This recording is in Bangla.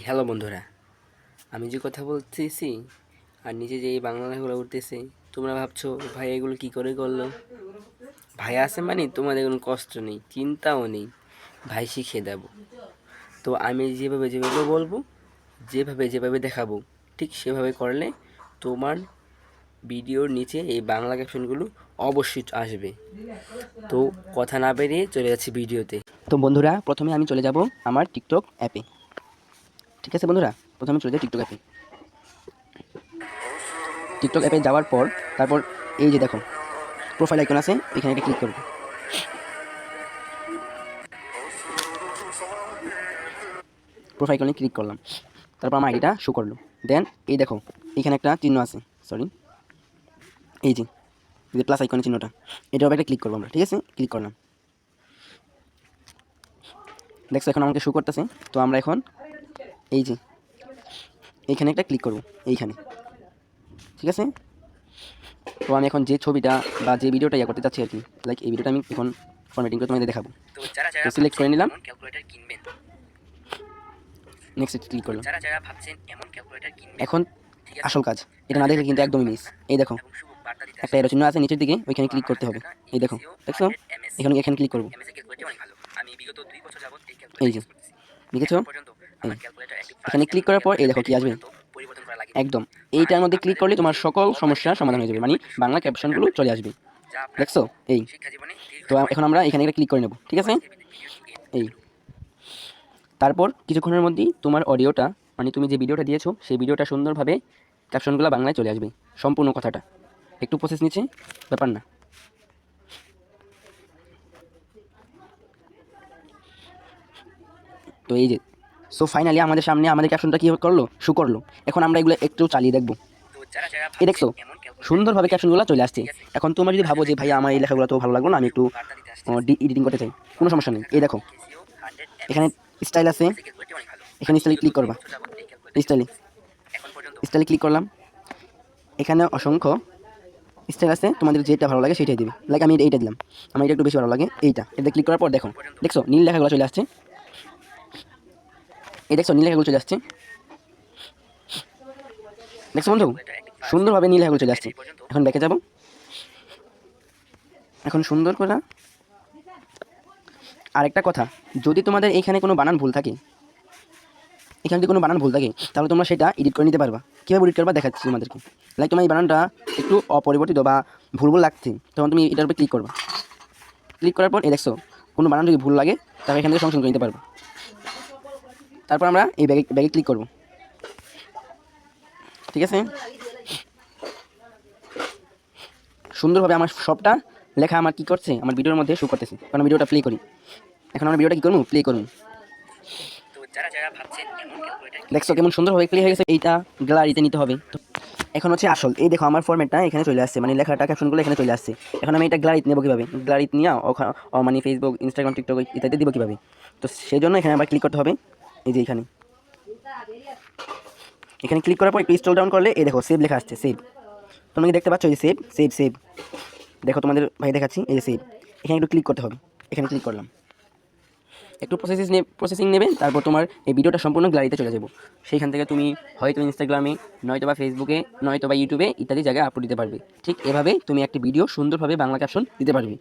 হ্যালো বন্ধুরা, আমি যে কথা বলতেছি আর নিচে যে এই বাংলা লেখাগুলো উঠতেছে, তোমরা ভাবছো ভাই এগুলো কি করে করলো? ভাই আছে মানে তোমাদের কোনো কষ্ট নেই, চিন্তাও নেই, ভাই শিখিয়ে দেবো। তো আমি যেভাবে যেভাবে বলবো, যেভাবে যেভাবে দেখাবো, ঠিক সেভাবে করলে তোমার ভিডিওর নিচে এই বাংলা ক্যাপশনগুলো অবশ্যই আসবে। তো কথা না বেরিয়ে চলে যাচ্ছি ভিডিওতে। তো বন্ধুরা, প্রথমে আমি চলে যাব আমার টিকটক অ্যাপে। ঠিক আছে বন্ধুরা, প্রথমে চলে যাই টিকটক অ্যাপে। টিকটক অ্যাপে যাওয়ার পর তারপর এই যে দেখো প্রোফাইল আইকন আছে, এখানে একটা ক্লিক করব। প্রোফাইল আইকনে ক্লিক করলাম, তারপর আমার আইডিটা শো করলো। দেন এই দেখো এখানে একটা চিহ্ন আছে, সরি এই যে প্লাস আইকনের চিহ্নটা, এটার উপর একটা ক্লিক করবো আমরা। ঠিক আছে, ক্লিক করলাম। দেখছো এখন আমাকে শো করতেছে। তো আমরা এখন এই যে এইখানে একটা ক্লিক করব, এইখানে। ঠিক আছে, তো আমি এখন যে ছবিটা বা যে ভিডিওটা করতে চাচ্ছি আর কি, লাইক এই ভিডিওটা আমি এখন ফরম্যাটিং করে তোমাদের দেখাবো। তো সিলেক্ট করে নিলাম, নেক্সট ক্লিক করলাম। এখন আসল কাজ, এটা না দেখলে কিন্তু একদমই মিস। এই দেখো একটা এরো চিহ্ন আছে নিচের দিকে, ওইখানে ক্লিক করতে হবে। এই দেখো, দেখছো এখানে এখানে ক্লিক করবো। এই যে দেখেছো, এখানে ক্লিক করার পর এই দেখো কি আসবে, একদম এইটার মধ্যে ক্লিক করলে তোমার সকল সমস্যার সমাধান হয়ে যাবে, মানে বাংলা ক্যাপশনগুলো চলে আসবে। দেখছো এই, তো এখন আমরা এখানে একটা ক্লিক করে নেব। ঠিক আছে, এই তারপর কিছুক্ষণের মধ্যেই তোমার অডিওটা, মানে তুমি যে ভিডিওটা দিয়েছো সেই ভিডিওটা সুন্দরভাবে ক্যাপশনগুলো বাংলায় চলে আসবে, সম্পূর্ণ কথাটা। একটু প্রসেস নিচ্ছে, ব্যাপার না। তো এই যে সো ফাইনালি আমাদের সামনে আমাদের ক্যাপশনটা কী করলো, শো করলো। এখন আমরা এগুলো একটু চালিয়ে দেখবো। এই দেখছো সুন্দরভাবে ক্যাপশনগুলো চলে আসছে। এখন তোমরা যদি ভাবো যে ভাই আমার এই লেখাগুলো তো ভালো লাগলো না, আমি একটু এডিটিং করতে চাই, কোনো সমস্যা নেই। এই দেখো এখানে স্টাইল আছে, এখানে স্টাইলে ক্লিক করবা। স্টাইলে স্টাইলে ক্লিক করলাম, এখানে অসংখ্য স্টাইল আছে, তোমাদের যেটা ভালো লাগে সেটাই দিবে। লাইক আমি এইটা দিলাম, আমার এটা একটু বেশি ভালো লাগে, এইটা। এটা ক্লিক করার পর দেখো, দেখছো নীল লেখাগুলো চলে আসছে। এই দেখছো নীল লেখাগুলো চলে আসছে, দেখছো বন্ধু সুন্দরভাবে নীল লেখাগুলো চলে আসছে। এখন ব্যাকে যাব, এখন সুন্দর করে আরেকটা কথা, যদি তোমাদের এইখানে কোনো বানান ভুল থাকে, এখানে যদি কোনো বানান ভুল থাকে তাহলে তোমরা সেটা এডিট করে নিতে পারবা। কীভাবে এডিট করবা দেখাচ্ছি তোমাদেরকে। লাইক তোমার এই বানানটা একটু অপরিবর্তিত বা ভুল ভুল লাগছে, তখন তুমি এটার উপরে ক্লিক করবা। ক্লিক করার পর এই দেখছো কোনো বানান যদি ভুল লাগে তাহলে এখান থেকে সংশোধন করে নিতে পারবো। তারপর আমরা এই ব্যাগে ক্লিক করব। ঠিক আছে, সুন্দরভাবে আমার সবটা লেখা আমার কী করছে, আমার ভিডিওর মধ্যে শো করতেছে। কারণ ভিডিওটা প্লে করি, এখন আমরা ভিডিওটা কী করবো, প্লে করবো। দেখছো কেমন সুন্দরভাবে প্লে হয়ে গেছে। এইটা গ্যালারিতে নিতে হবে। এখন হচ্ছে আসল, এই দেখো আমার ফরম্যাটটা এখানে চলে আসছে, মানে লেখাটা ক্যাপশনগুলো এখানে চলে আসছে। এখন আমি এটা গ্যালারিতে নেবো কীভাবে, গ্যালারিতে নিয়ে মানে ফেসবুক, ইনস্টাগ্রাম, টিকটক ইত্যাদি দিব কীভাবে। তো সেই জন্য এখানে আবার ক্লিক করতে হবে। এই যে এখানে এখানে ক্লিক করার পর একটু স্ক্রল ডাউন করলে এই দেখো সেভ লেখা আসছে, সেভ। তোমরা কি দেখতে পাচ্ছ, এই যে সেভ সেভ সেভ, দেখো তোমাদের ভাই দেখাচ্ছি, এই যে সেভ। এখানে একটু ক্লিক করতে হবে, এখানে ক্লিক করলাম। একটু প্রসেসিং নেবে, তারপর তোমার এই ভিডিওটা সম্পূর্ণ গ্যালারিতে চলে যাবো। সেইখান থেকে তুমি হয়তো ইনস্টাগ্রামে, নয়তো বা ফেসবুকে, নয়তো বা ইউটিউবে ইত্যাদি জায়গায় আপলোড দিতে পারবে। ঠিক এভাবে তুমি একটি ভিডিও সুন্দরভাবে বাংলা ক্যাপশন দিতে পারবে।